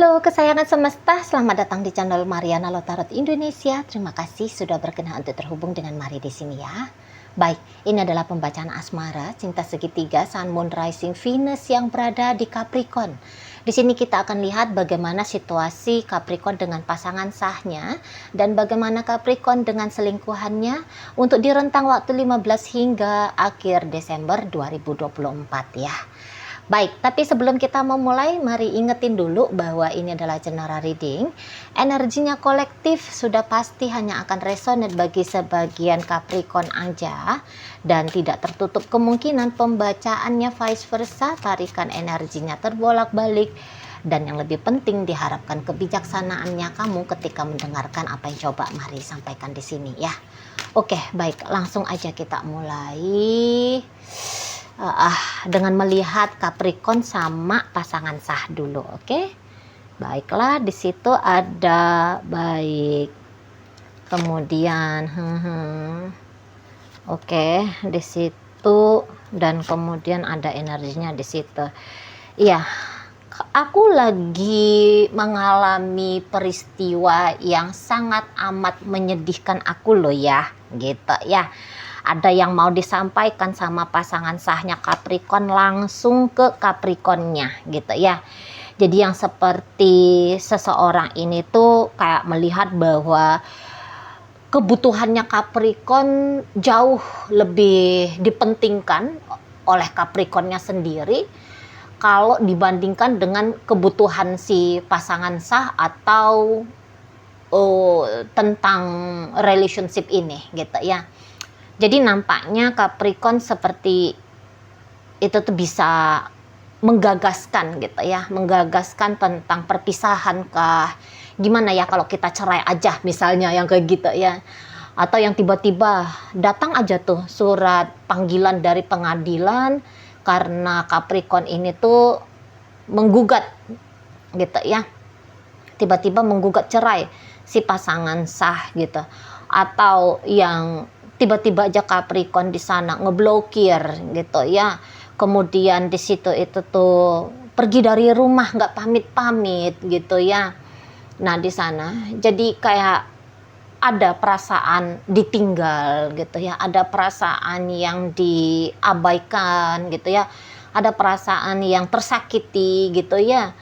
Halo kesayangan semesta, selamat datang di channel Mariana Lotarot Indonesia. Terima kasih sudah berkenan untuk terhubung dengan Mari di sini ya. Baik, ini adalah pembacaan asmara cinta segitiga Sun Moon Rising Venus yang berada di Capricorn. Di sini kita akan lihat bagaimana situasi Capricorn dengan pasangan sahnya dan bagaimana Capricorn dengan selingkuhannya untuk di rentang waktu 15 hingga akhir Desember 2024 ya. Baik, tapi sebelum kita memulai, mari ingetin dulu bahwa ini adalah general reading. Energinya kolektif sudah pasti hanya akan resonate bagi sebagian Capricorn aja, dan tidak tertutup kemungkinan pembacaannya vice versa, tarikan energinya terbolak-balik, dan yang lebih penting diharapkan kebijaksanaannya kamu ketika mendengarkan apa yang coba Mari sampaikan di sini ya. Oke, baik, langsung aja kita mulai. Dengan melihat Capricorn sama pasangan sah dulu, oke? Baiklah, di situ ada baik, kemudian oke, di situ, dan kemudian ada energinya di situ. Iya, aku lagi mengalami peristiwa yang sangat amat menyedihkan aku loh ya, gitu ya. Ada yang mau disampaikan sama pasangan sahnya Capricorn langsung ke Capricornnya gitu ya. Jadi yang seperti seseorang ini tuh kayak melihat bahwa kebutuhannya Capricorn jauh lebih dipentingkan oleh Capricornnya sendiri kalau dibandingkan dengan kebutuhan si pasangan sah atau tentang relationship ini gitu ya. Jadi nampaknya Capricorn seperti itu tuh bisa menggagaskan gitu ya, menggagaskan tentang perpisahan kah, gimana ya kalau kita cerai aja misalnya, yang kayak gitu ya. Atau yang tiba-tiba datang aja tuh surat panggilan dari pengadilan karena Capricorn ini tuh menggugat gitu ya. Tiba-tiba menggugat cerai si pasangan sah gitu. Atau yang tiba-tiba aja Capricorn di sana ngeblokir gitu ya. Kemudian di situ itu tuh pergi dari rumah nggak pamit-pamit gitu ya. Nah di sana jadi kayak ada perasaan ditinggal gitu ya, ada perasaan yang diabaikan gitu ya, ada perasaan yang tersakiti gitu ya.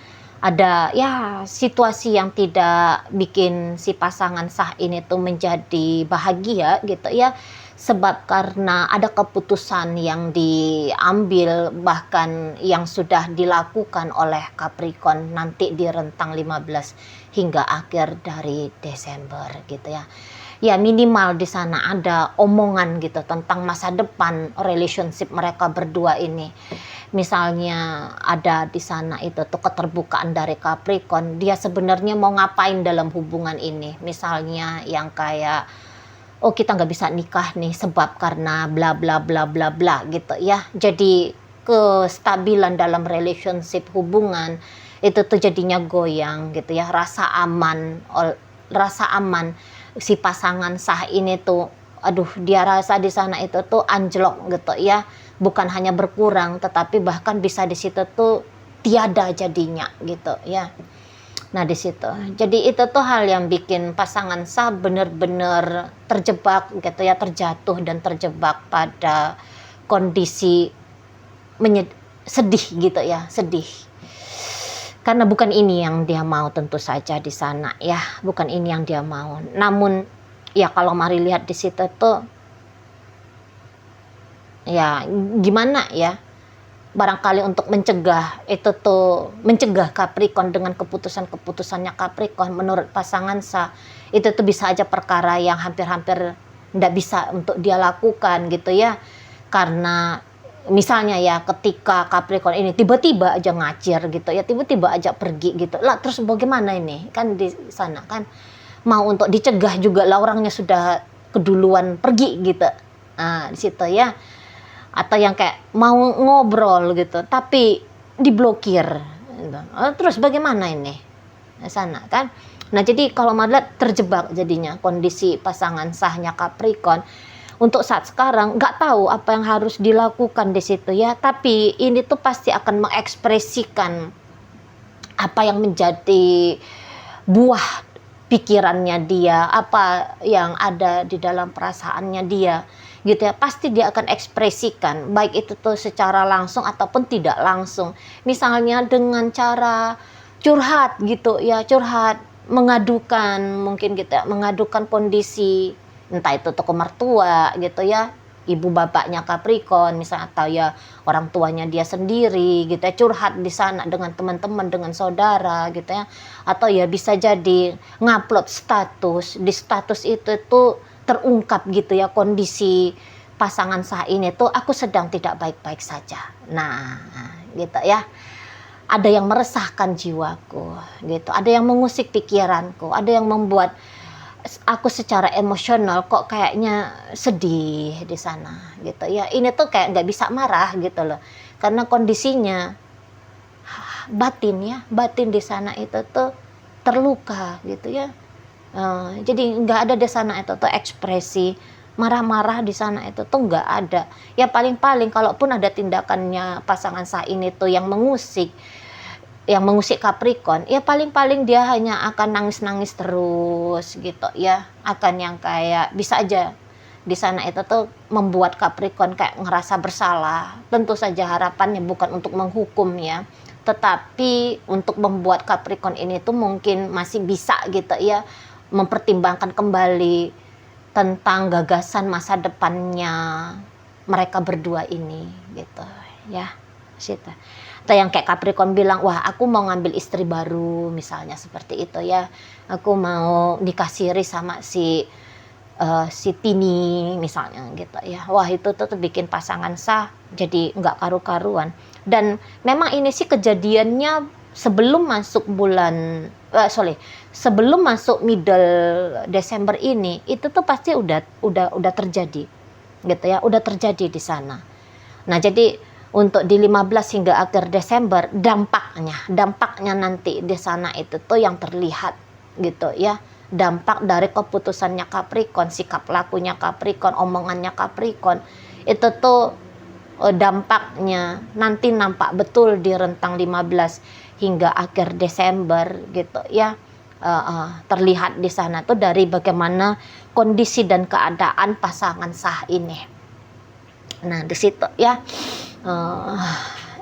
Ada ya situasi yang tidak bikin si pasangan sah ini tuh menjadi bahagia gitu ya, sebab karena ada keputusan yang diambil bahkan yang sudah dilakukan oleh Capricorn nanti di rentang 15 hingga akhir dari Desember gitu ya. Ya minimal di sana ada omongan gitu tentang masa depan relationship mereka berdua ini. Misalnya ada di sana itu tuh keterbukaan dari Capricorn, dia sebenarnya mau ngapain dalam hubungan ini. Misalnya yang kayak, oh kita nggak bisa nikah nih sebab karena bla bla bla bla bla gitu ya. Jadi kestabilan dalam relationship hubungan itu tuh jadinya goyang gitu ya. Rasa aman si pasangan sah ini tuh, aduh dia rasa di sana itu tuh anjlok gitu ya. Bukan hanya berkurang tetapi bahkan bisa di situ tuh tiada jadinya gitu ya. Nah di situ jadi itu tuh hal yang bikin pasangan sah bener-bener terjebak gitu ya, terjatuh dan terjebak pada kondisi sedih gitu ya, sedih karena bukan ini yang dia mau tentu saja di sana ya, bukan ini yang dia mau. Namun ya kalau Mari lihat di situ tuh ya gimana ya, barangkali untuk mencegah itu tuh, mencegah Capricorn dengan keputusannya Capricorn menurut pasangan sah itu tuh bisa aja perkara yang hampir-hampir nggak bisa untuk dia lakukan gitu ya. Karena misalnya ya ketika Capricorn ini tiba-tiba aja ngacir gitu ya, tiba-tiba aja pergi gitu lah, terus bagaimana ini kan di sana kan mau untuk dicegah juga lah, orangnya sudah keduluan pergi gitu. Nah di situ ya. Atau yang kayak mau ngobrol gitu tapi diblokir gitu. Terus bagaimana ini sana kan. Nah jadi kalau Madlat terjebak jadinya kondisi pasangan sahnya Capricorn untuk saat sekarang, nggak tahu apa yang harus dilakukan di situ ya. Tapi ini tuh pasti akan mengekspresikan apa yang menjadi buah pikirannya dia, apa yang ada di dalam perasaannya dia, gitu ya, pasti dia akan ekspresikan, baik itu tuh secara langsung ataupun tidak langsung. Misalnya dengan cara curhat gitu ya, curhat, mengadukan mungkin gitu ya, mengadukan kondisi, entah itu tuh ke mertua gitu ya, ibu bapaknya Capricorn misalnya, atau ya orang tuanya dia sendiri gitu ya, curhat di sana dengan teman-teman, dengan saudara gitu ya, atau ya bisa jadi ngupload status, di status itu tuh terungkap gitu ya kondisi pasangan sah ini tuh, aku sedang tidak baik-baik saja. Nah, gitu ya. Ada yang meresahkan jiwaku gitu, ada yang mengusik pikiranku, ada yang membuat aku secara emosional kok kayaknya sedih di sana gitu ya. Ini tuh kayak nggak bisa marah gitu loh, karena kondisinya batin ya, batin di sana itu tuh terluka gitu ya. Jadi nggak ada di sana itu tuh ekspresi marah-marah, di sana itu tuh nggak ada. Ya paling-paling kalaupun ada tindakannya pasangan sah ini tuh yang mengusik Capricorn, ya paling-paling dia hanya akan nangis-nangis terus gitu ya, akan yang kayak bisa aja di sana itu tuh membuat Capricorn kayak ngerasa bersalah. Tentu saja harapannya bukan untuk menghukum ya, tetapi untuk membuat Capricorn ini tuh mungkin masih bisa gitu ya, mempertimbangkan kembali tentang gagasan masa depannya mereka berdua ini gitu ya, situ. Atau yang kayak Capricorn bilang, wah aku mau ngambil istri baru misalnya, seperti itu ya, aku mau nikah siri sama si Tini misalnya gitu ya. Wah itu tuh bikin pasangan sah jadi nggak karu-karuan. Dan memang ini sih kejadiannya sebelum masuk sebelum masuk middle Desember ini, itu tuh pasti udah terjadi gitu ya, udah terjadi di sana. Nah jadi untuk di 15 hingga akhir Desember, dampaknya nanti di sana itu tuh yang terlihat gitu ya. Dampak dari keputusannya Capricorn, sikap lakunya Capricorn, omongannya Capricorn, itu tuh dampaknya nanti nampak betul di rentang 15 hingga akhir Desember gitu ya. Terlihat di sana tuh dari bagaimana kondisi dan keadaan pasangan sah ini. Nah di situ ya,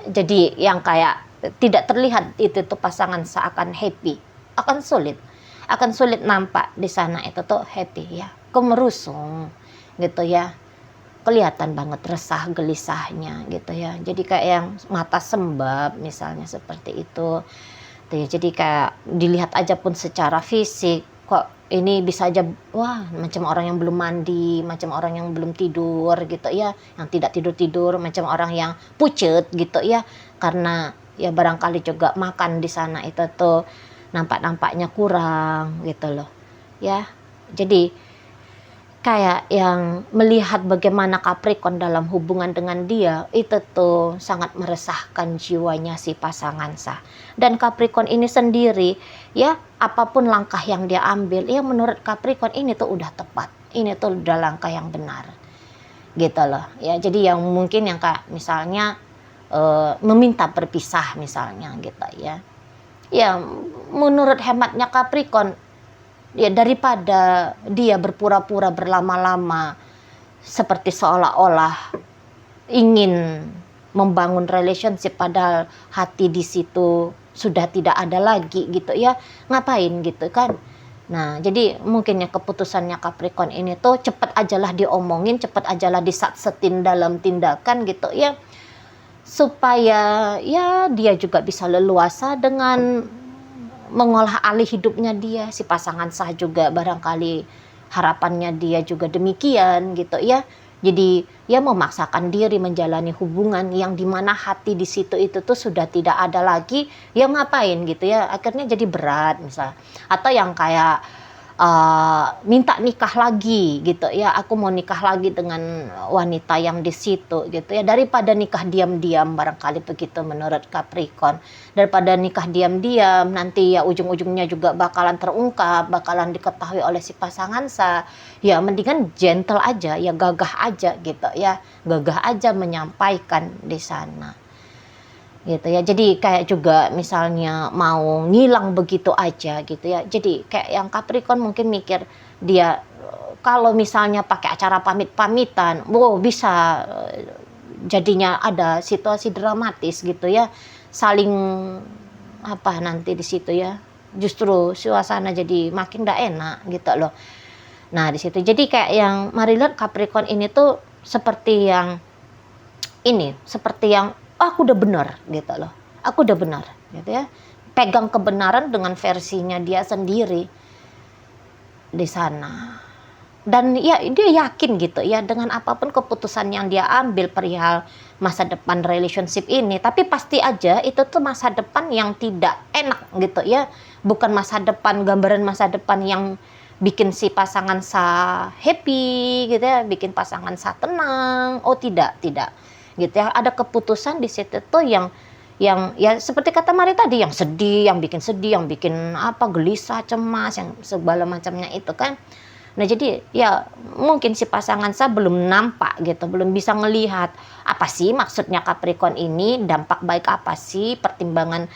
jadi yang kayak tidak terlihat itu tuh pasangan seakan happy, akan sulit nampak di sana itu tuh happy ya, kemerusung gitu ya, kelihatan banget resah gelisahnya gitu ya. Jadi kayak yang mata sembab misalnya, seperti itu tuh ya. Jadi kayak dilihat aja pun secara fisik, kok ini bisa aja, wah macam orang yang belum mandi, macam orang yang belum tidur gitu ya, yang tidak tidur-tidur, macam orang yang pucet gitu ya, karena ya barangkali juga makan di sana itu tuh nampaknya kurang gitu loh ya. Jadi kayak yang melihat bagaimana Capricorn dalam hubungan dengan dia, itu tuh sangat meresahkan jiwanya si pasangan sah. Dan Capricorn ini sendiri ya, apapun langkah yang dia ambil, ya menurut Capricorn ini tuh udah tepat, ini tuh udah langkah yang benar gitu loh ya. Jadi yang mungkin yang kayak misalnya meminta berpisah misalnya gitu ya, ya menurut hematnya Capricorn, ya daripada dia berpura-pura berlama-lama seperti seolah-olah ingin membangun relationship padahal hati di situ sudah tidak ada lagi gitu ya, ngapain gitu kan. Nah jadi mungkinnya keputusannya Capricorn ini tuh cepet ajalah diomongin, cepet ajalah disatsetin dalam tindakan gitu ya, supaya ya dia juga bisa leluasa dengan mengolah alih hidupnya dia. Si pasangan sah juga barangkali harapannya dia juga demikian gitu ya. Jadi ya memaksakan diri menjalani hubungan yang dimana hati di situ itu tuh sudah tidak ada lagi, ya ngapain gitu ya, akhirnya jadi berat misal. Atau yang kayak minta nikah lagi gitu ya, aku mau nikah lagi dengan wanita yang di situ gitu ya, daripada nikah diam-diam, barangkali begitu menurut Capricorn. Daripada nikah diam-diam nanti ya ujung-ujungnya juga bakalan terungkap, bakalan diketahui oleh si pasangan sah, ya mendingan gentle aja ya, gagah aja gitu ya, gagah aja menyampaikan di sana. gitu ya. Jadi kayak juga misalnya mau ngilang begitu aja gitu ya. Jadi kayak yang Capricorn mungkin mikir dia kalau misalnya pakai acara pamit-pamitan, wow bisa jadinya ada situasi dramatis gitu ya, saling apa nanti di situ ya, justru suasana jadi makin gak enak gitu loh. Nah di situ jadi kayak yang Marilyn Capricorn ini tuh seperti yang ini, seperti yang oh, aku udah benar gitu loh, aku udah benar gitu ya, pegang kebenaran dengan versinya dia sendiri di sana. Dan ya dia yakin gitu ya dengan apapun keputusan yang dia ambil perihal masa depan relationship ini, tapi pasti aja itu tuh masa depan yang tidak enak gitu ya, bukan masa depan, gambaran masa depan yang bikin si pasangan sah happy gitu ya, bikin pasangan sah tenang. Oh tidak gitu ya, ada keputusan di situ tuh yang ya seperti kata Mari tadi, yang sedih, yang bikin apa, gelisah, cemas, yang segala macamnya itu kan. Nah jadi ya mungkin si pasangan saya belum nampak gitu, belum bisa ngelihat apa sih maksudnya Capricorn ini, dampak baik apa sih, pertimbangan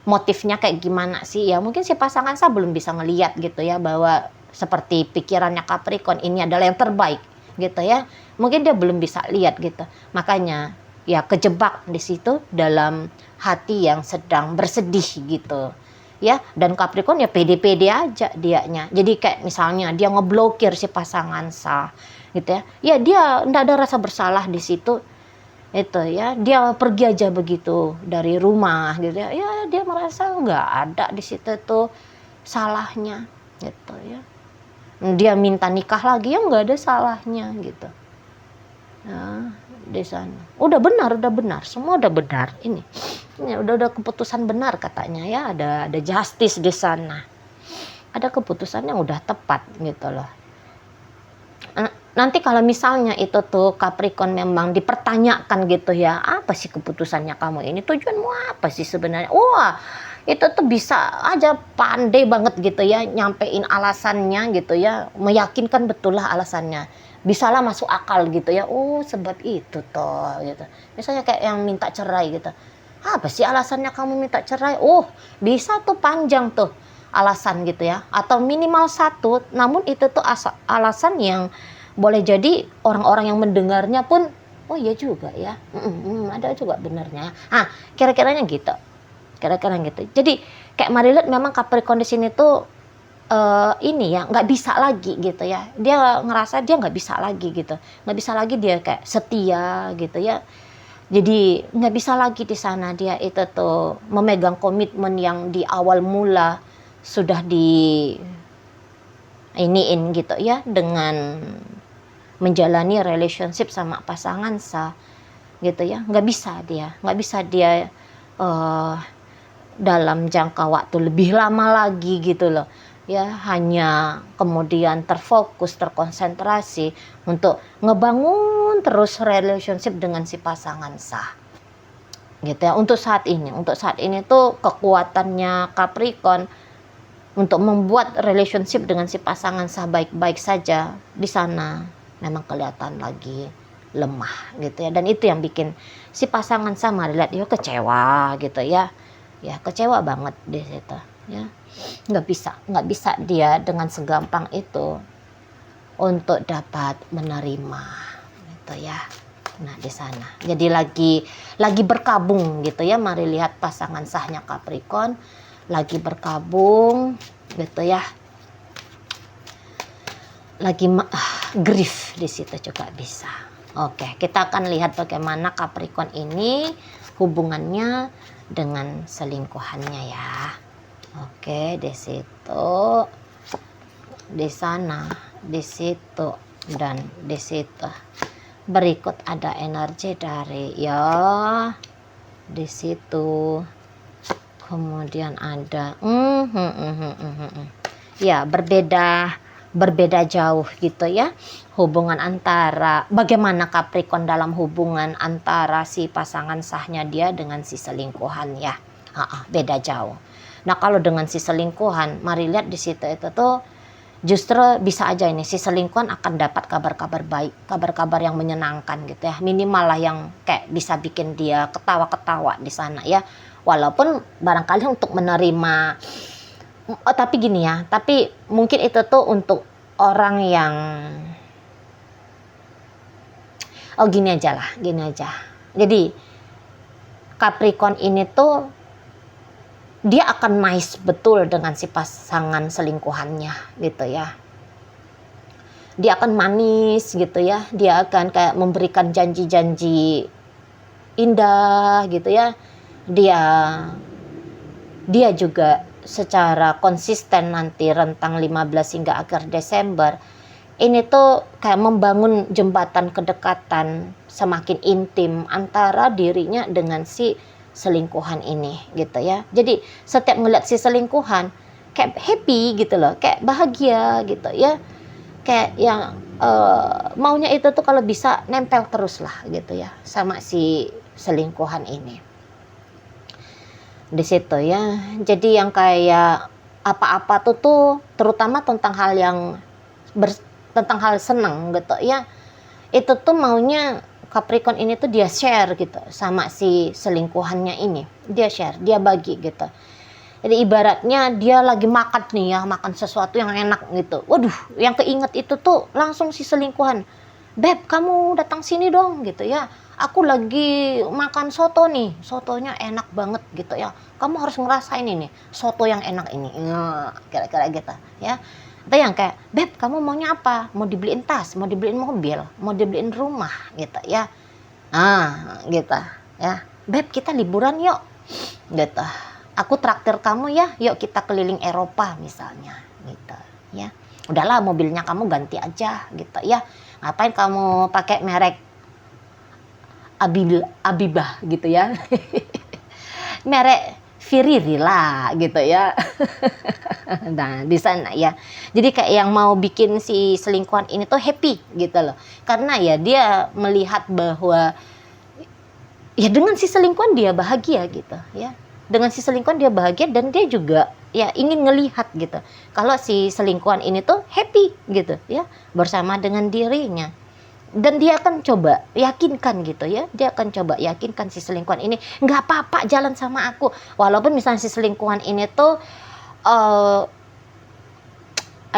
motifnya kayak gimana sih. Ya mungkin si pasangan saya belum bisa ngelihat gitu ya, bahwa seperti pikirannya Capricorn ini adalah yang terbaik gitu ya. Mungkin dia belum bisa lihat gitu. Makanya ya kejebak di situ dalam hati yang sedang bersedih gitu. Ya, dan Capricorn ya pede-pede aja dianya. Jadi kayak misalnya dia ngeblokir si pasangan sah gitu ya. Ya dia enggak ada rasa bersalah di situ. Itu ya, dia pergi aja begitu dari rumah gitu ya. Ya dia merasa enggak ada di situ tuh salahnya gitu ya. Dia minta nikah lagi ya enggak ada salahnya gitu. Nah, di sana udah benar, semua udah benar. Ini udah keputusan benar katanya ya, ada justice di sana, ada keputusan yang udah tepat gitu loh. Nanti kalau misalnya itu tuh Capricorn memang dipertanyakan gitu ya, apa sih keputusannya kamu ini, tujuanmu apa sih sebenarnya, wah itu tuh bisa aja pandai banget gitu ya nyampein alasannya gitu ya, meyakinkan betul lah alasannya, bisalah masuk akal gitu ya. Oh sebab itu toh gitu. Misalnya kayak yang minta cerai gitu, apa sih alasannya kamu minta cerai, oh bisa tuh panjang tuh alasan gitu ya, atau minimal satu, namun itu tuh alasan yang boleh jadi orang-orang yang mendengarnya pun oh iya juga ya, ada juga benernya. Kira-kiranya gitu, kira-kira gitu. Jadi kayak Marilyn memang Capricorn di sini tuh ini ya nggak bisa lagi gitu ya, dia ngerasa dia nggak bisa lagi gitu, nggak bisa lagi dia kayak setia gitu ya. Jadi nggak bisa lagi di sana dia itu tuh memegang komitmen yang di awal mula sudah di iniin gitu ya, dengan menjalani relationship sama pasangan sah gitu ya. Nggak bisa dia dalam jangka waktu lebih lama lagi gitu loh ya, hanya kemudian terkonsentrasi untuk ngebangun terus relationship dengan si pasangan sah gitu ya. Untuk saat ini tuh kekuatannya Capricorn untuk membuat relationship dengan si pasangan sah baik-baik saja di sana memang kelihatan lagi lemah gitu ya. Dan itu yang bikin si pasangan sah Marilyn ya kecewa gitu ya, kecewa banget di situ ya. Nggak bisa dia dengan segampang itu untuk dapat menerima gitu ya. Nah di sana jadi lagi berkabung gitu ya. Mari lihat pasangan sahnya Capricorn lagi berkabung gitu ya, lagi grief di situ juga bisa. Oke, kita akan lihat bagaimana Capricorn ini hubungannya dengan selingkuhannya ya. Oke, di situ, di sana, di situ, dan di situ. Berikut ada energi dari ya di situ. Kemudian ada ya berbeda jauh gitu ya, hubungan antara bagaimana Capricorn dalam hubungan antara si pasangan sahnya dia dengan si selingkuhan ya. Beda jauh. Nah kalau dengan si selingkuhan, mari lihat di situ itu tuh justru bisa aja ini si selingkuhan akan dapat kabar-kabar baik, kabar-kabar yang menyenangkan gitu ya, minimal lah yang kayak bisa bikin dia ketawa-ketawa di sana ya, walaupun barangkali untuk menerima, tapi gini ya, tapi mungkin itu tuh untuk orang yang gini aja lah, gini aja. Jadi Capricorn ini tuh dia akan nice betul dengan si pasangan selingkuhannya gitu ya. Dia akan manis gitu ya. Dia akan kayak memberikan janji-janji indah gitu ya. Dia juga secara konsisten nanti rentang 15 hingga akhir Desember ini tuh kayak membangun jembatan kedekatan semakin intim antara dirinya dengan si selingkuhan ini gitu ya. Jadi setiap ngeliat si selingkuhan kayak happy gitu loh, kayak bahagia gitu ya, kayak yang maunya itu tuh kalau bisa nempel terus lah gitu ya sama si selingkuhan ini di situ ya. Jadi yang kayak apa-apa tuh terutama tentang hal yang tentang hal seneng gitu ya, itu tuh maunya Capricorn ini tuh dia share gitu sama si selingkuhannya ini, dia share, dia bagi gitu. Jadi ibaratnya dia lagi makan nih ya, makan sesuatu yang enak gitu, waduh yang keinget itu tuh langsung si selingkuhan, beb kamu datang sini dong gitu ya, aku lagi makan soto nih, sotonya enak banget gitu ya, kamu harus ngerasain ini soto yang enak ini, kira-kira gitu ya. Atau yang kayak, beb kamu maunya apa? Mau dibeliin tas, mau dibeliin mobil, mau dibeliin rumah gitu ya. Gitu ya. Beb kita liburan yuk gitu. Aku traktir kamu ya, yuk kita keliling Eropa misalnya gitu ya. Udahlah mobilnya kamu ganti aja gitu ya. Ngapain kamu pakai merek Abibah gitu ya. Merek Firiri lah gitu ya. Nah di sana ya, jadi kayak yang mau bikin si selingkuhan ini tuh happy gitu loh, karena ya dia melihat bahwa ya dengan si selingkuhan dia bahagia gitu ya, dengan si selingkuhan dia bahagia, dan dia juga ya ingin ngelihat gitu kalau si selingkuhan ini tuh happy gitu ya bersama dengan dirinya. Dan dia akan coba yakinkan gitu ya, dia akan coba yakinkan si selingkuhan ini nggak apa-apa jalan sama aku, walaupun misalnya si selingkuhan ini tuh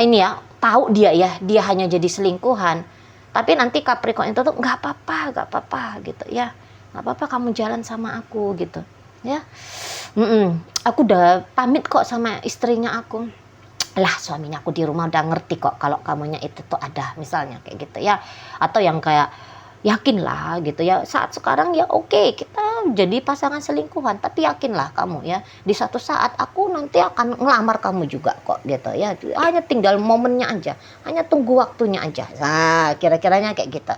ini ya tahu dia ya dia hanya jadi selingkuhan, tapi nanti Capricorn itu tuh nggak apa-apa gitu ya, nggak apa-apa kamu jalan sama aku gitu ya. Aku udah pamit kok sama istrinya aku, lah suaminya aku di rumah udah ngerti kok kalau kamunya itu tuh ada, misalnya kayak gitu ya. Atau yang kayak yakinlah gitu ya, saat sekarang ya oke, kita jadi pasangan selingkuhan, tapi yakinlah kamu ya di suatu saat aku nanti akan ngelamar kamu juga kok gitu ya, hanya tinggal momennya aja, hanya tunggu waktunya aja. Nah kira-kiranya kayak gitu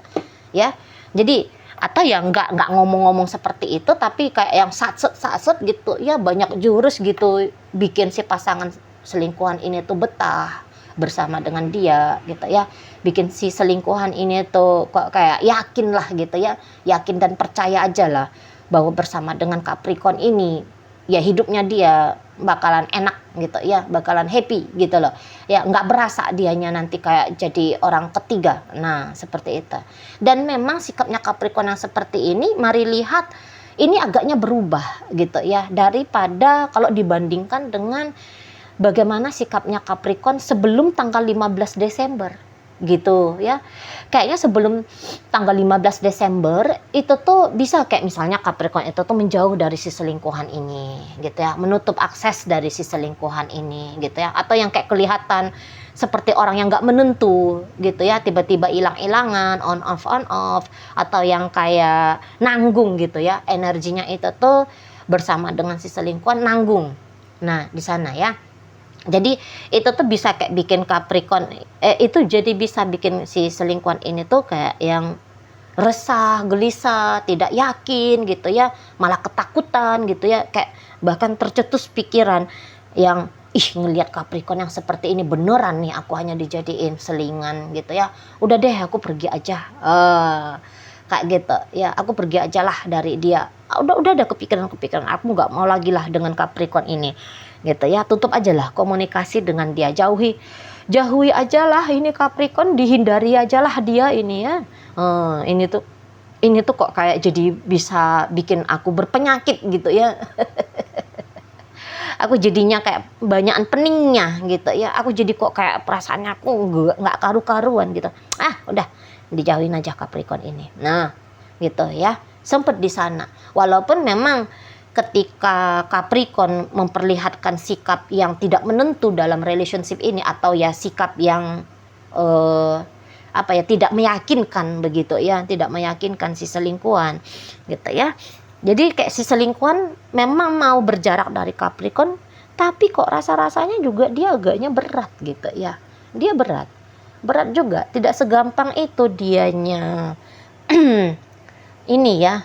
ya. Jadi atau ya nggak ngomong-ngomong seperti itu, tapi kayak yang satset gitu ya, banyak jurus gitu bikin si pasangan selingkuhan ini tuh betah bersama dengan dia gitu ya, bikin si selingkuhan ini tuh kok kayak yakin lah gitu ya, yakin dan percaya aja lah bahwa bersama dengan Capricorn ini ya hidupnya dia bakalan enak gitu ya, bakalan happy gitu loh ya, nggak berasa dianya nanti kayak jadi orang ketiga. Nah seperti itu. Dan memang sikapnya Capricorn yang seperti ini, mari lihat ini agaknya berubah gitu ya, daripada kalau dibandingkan dengan bagaimana sikapnya Capricorn sebelum tanggal 15 Desember gitu ya. Kayaknya sebelum tanggal 15 Desember itu tuh bisa kayak misalnya Capricorn itu tuh menjauh dari si selingkuhan ini gitu ya, menutup akses dari si selingkuhan ini gitu ya. Atau yang kayak kelihatan seperti orang yang nggak menentu gitu ya, tiba-tiba hilang-hilangan, on off, atau yang kayak nanggung gitu ya, energinya itu tuh bersama dengan si selingkuhan nanggung. Nah di sana ya. Jadi itu tuh bisa kayak bikin Capricorn itu jadi bisa bikin si selingkuhan ini tuh kayak yang resah, gelisah, tidak yakin gitu ya, malah ketakutan gitu ya, kayak bahkan tercetus pikiran yang ngelihat Capricorn yang seperti ini beneran nih aku hanya dijadiin selingan gitu ya, udah deh aku pergi aja, kayak gitu ya, aku pergi aja lah dari dia, udah ada kepikiran aku nggak mau lagi lah dengan Capricorn ini. gitu ya. Tutup aja lah komunikasi dengan dia, jauhi aja lah ini Capricorn, dihindari aja lah dia ini ya. Ini tuh kok kayak jadi bisa bikin aku berpenyakit gitu ya. Aku jadinya kayak banyakan peningnya gitu ya. Aku jadi kok kayak perasaannya aku nggak karu-karuan gitu. Udah dijauhin aja Capricorn ini. Nah, gitu ya. Sempet di sana. Walaupun memang ketika Capricorn memperlihatkan sikap yang tidak menentu dalam relationship ini, atau ya sikap yang tidak meyakinkan begitu ya, tidak meyakinkan si selingkuhan gitu ya. Jadi kayak si selingkuhan memang mau berjarak dari Capricorn, tapi kok rasa-rasanya juga dia agaknya berat gitu ya. Dia berat juga, tidak segampang itu dianya ini ya,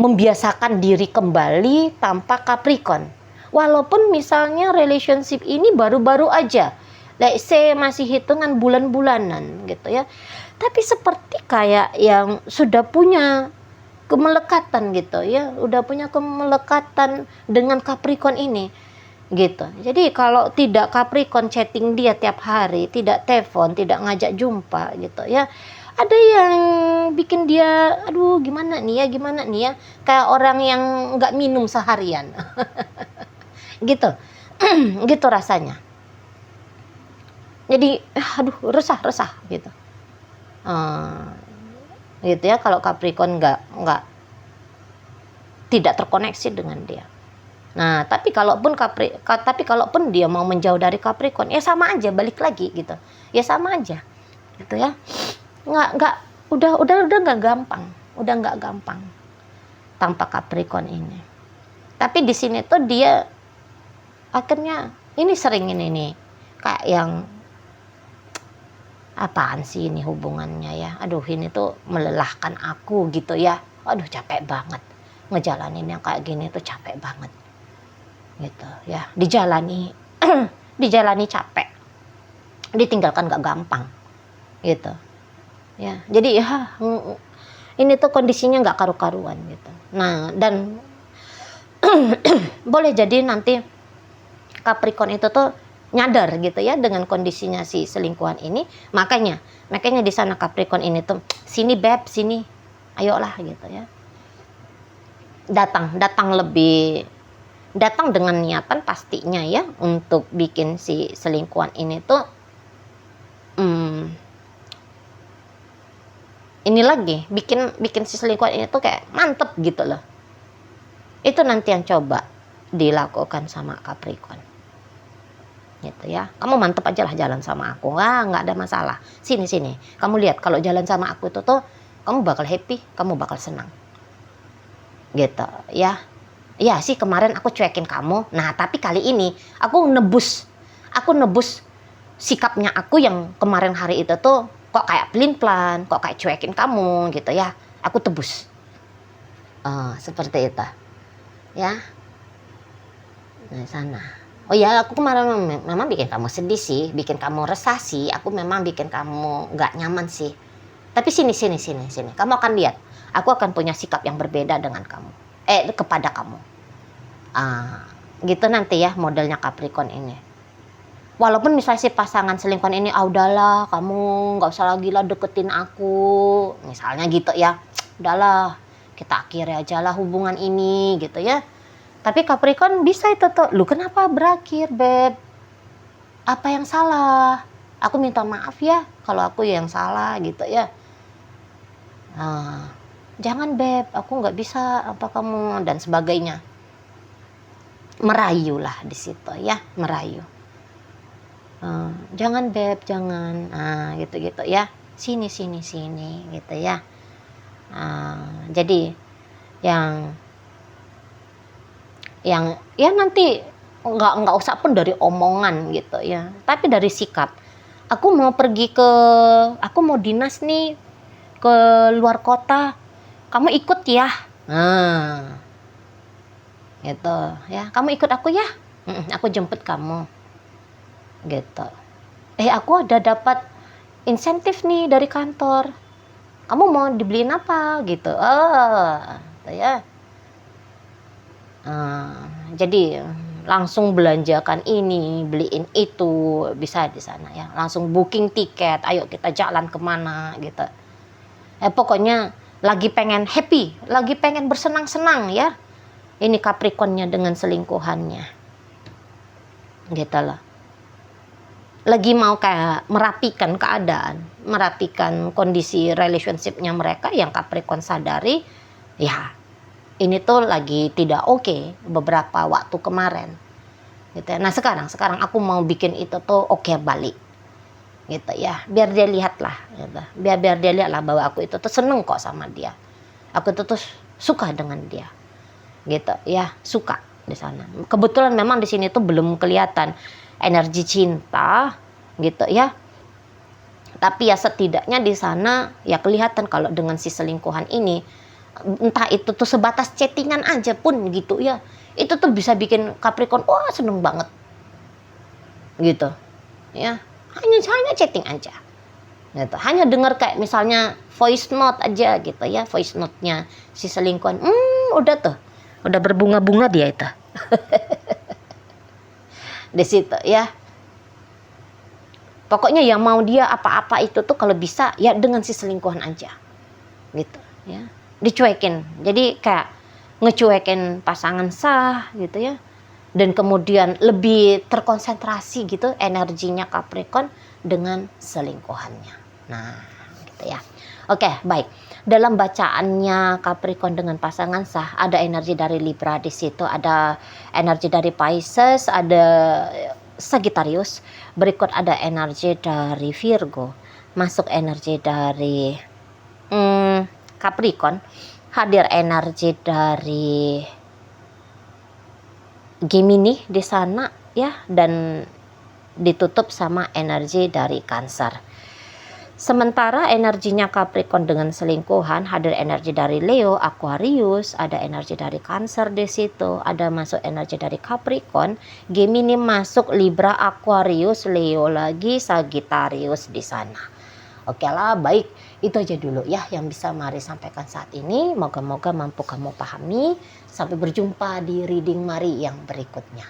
membiasakan diri kembali tanpa Capricorn. Walaupun misalnya relationship ini baru-baru aja, let's say masih hitungan bulan-bulanan gitu ya, tapi seperti kayak yang sudah punya kemelekatan gitu ya, udah punya kemelekatan dengan Capricorn ini gitu. Jadi kalau tidak Capricorn chatting dia tiap hari, tidak telepon, tidak ngajak jumpa gitu ya, ada yang bikin dia aduh gimana nih ya, kayak orang yang nggak minum seharian gitu. Gitu rasanya. Jadi aduh resah gitu. Gitu ya, kalau Capricorn nggak tidak terkoneksi dengan dia. Nah, tapi kalaupun dia mau menjauh dari Capricorn, ya sama aja, balik lagi gitu. Ya sama aja. Gitu ya. Udah nggak gampang tanpa Capricorn ini. Tapi di sini tuh dia akhirnya ini sering ini nih kayak yang apaan sih ini hubungannya ya, aduh ini tuh melelahkan aku gitu ya, aduh capek banget ngejalanin yang kayak gini tuh, capek banget gitu ya, dijalani capek, ditinggalkan gak gampang gitu ya. Jadi ya ini tuh kondisinya gak karu-karuan gitu. Nah, dan boleh jadi nanti Capricorn itu tuh nyadar gitu ya dengan kondisinya si selingkuhan ini, makanya di sana Capricorn ini tuh, sini beb, sini, ayolah gitu ya, datang dengan niatan pastinya ya untuk bikin si selingkuhan ini tuh ini lagi bikin si selingkuhan ini tuh kayak mantep gitu loh. Itu nanti yang coba dilakukan sama Capricorn gitu ya. Kamu mantep aja lah jalan sama aku, nggak ada masalah, sini kamu lihat, kalau jalan sama aku itu tuh kamu bakal happy, kamu bakal senang gitu ya. Ya sih kemarin aku cuekin kamu, nah tapi kali ini aku nebus sikapnya aku yang kemarin hari itu tuh kok kayak pelin-pelan, kok kayak cuekin kamu gitu ya, aku tebus. Seperti itu ya. Nah sana, oh ya, aku kemarin memang bikin kamu sedih sih, bikin kamu resah sih, aku memang bikin kamu nggak nyaman sih. Tapi sini, kamu akan lihat, aku akan punya sikap yang berbeda dengan kamu, kepada kamu. Gitu nanti ya modelnya Capricorn ini. Walaupun misalnya si pasangan selingkuhan ini, udahlah, kamu nggak usah lagi lah deketin aku, misalnya gitu ya, udahlah, kita akhiri aja lah hubungan ini gitu ya. Tapi Capricorn bisa itu tuh, lu kenapa berakhir beb? Apa yang salah? Aku minta maaf ya kalau aku yang salah gitu ya. Jangan beb, aku nggak bisa apa kamu dan sebagainya. Merayu lah di situ ya, merayu. Jangan beb, jangan, gitu ya. Sini gitu ya. Jadi yang ya nanti nggak usah pun dari omongan gitu ya, tapi dari sikap. Aku mau dinas nih ke luar kota, kamu ikut ya, gitu ya, kamu ikut aku ya, aku jemput kamu gitu. Aku ada dapat insentif nih dari kantor, kamu mau dibeliin apa gitu, gitu ya. Jadi langsung belanjakan ini, beliin itu, bisa di sana ya. Langsung booking tiket, ayo kita jalan kemana gitu. Pokoknya lagi pengen happy, lagi pengen bersenang-senang ya. Ini Capricornnya dengan selingkuhannya. Gitu loh. Lagi mau kayak merapikan keadaan, merapikan kondisi relationship-nya mereka, yang Capricorn sadari, ya ini tuh lagi tidak oke beberapa waktu kemarin. Gitu ya. Nah sekarang aku mau bikin itu tuh oke balik. Gitu ya, biar dia lihat lah, gitu. biar dia lihat lah bahwa aku itu tuh seneng kok sama dia, aku itu tuh suka dengan dia, gitu ya, suka di sana. Kebetulan memang di sini tuh belum kelihatan energi cinta, gitu ya, tapi ya setidaknya di sana ya kelihatan kalau dengan si selingkuhan ini, entah itu tuh sebatas chattingan aja pun gitu ya, itu tuh bisa bikin Capricorn wah seneng banget, gitu ya. Hanya chatting aja gitu. Hanya dengar kayak misalnya voice note aja gitu ya, voice note-nya si selingkuhan, udah tuh, udah berbunga-bunga dia itu di situ ya. Pokoknya yang mau dia apa-apa itu tuh kalau bisa ya dengan si selingkuhan aja gitu ya, dicuekin. Jadi kayak ngecuekin pasangan sah gitu ya, dan kemudian lebih terkonsentrasi gitu energinya Capricorn dengan selingkuhannya. Nah, gitu ya. Oke, baik. Dalam bacaannya Capricorn dengan pasangan sah, ada energi dari Libra di situ, ada energi dari Pisces, ada Sagittarius, berikut ada energi dari Virgo, masuk energi dari Capricorn, hadir energi dari Gemini di sana ya, dan ditutup sama energi dari Cancer. Sementara energinya Capricorn dengan selingkuhan, hadir energi dari Leo, Aquarius, ada energi dari Cancer di situ, ada masuk energi dari Capricorn, Gemini masuk Libra, Aquarius, Leo lagi, Sagittarius di sana. Oke lah, baik. Itu aja dulu ya yang bisa Mari sampaikan saat ini. Moga-moga mampu kamu pahami. Sampai berjumpa di reading Mari yang berikutnya.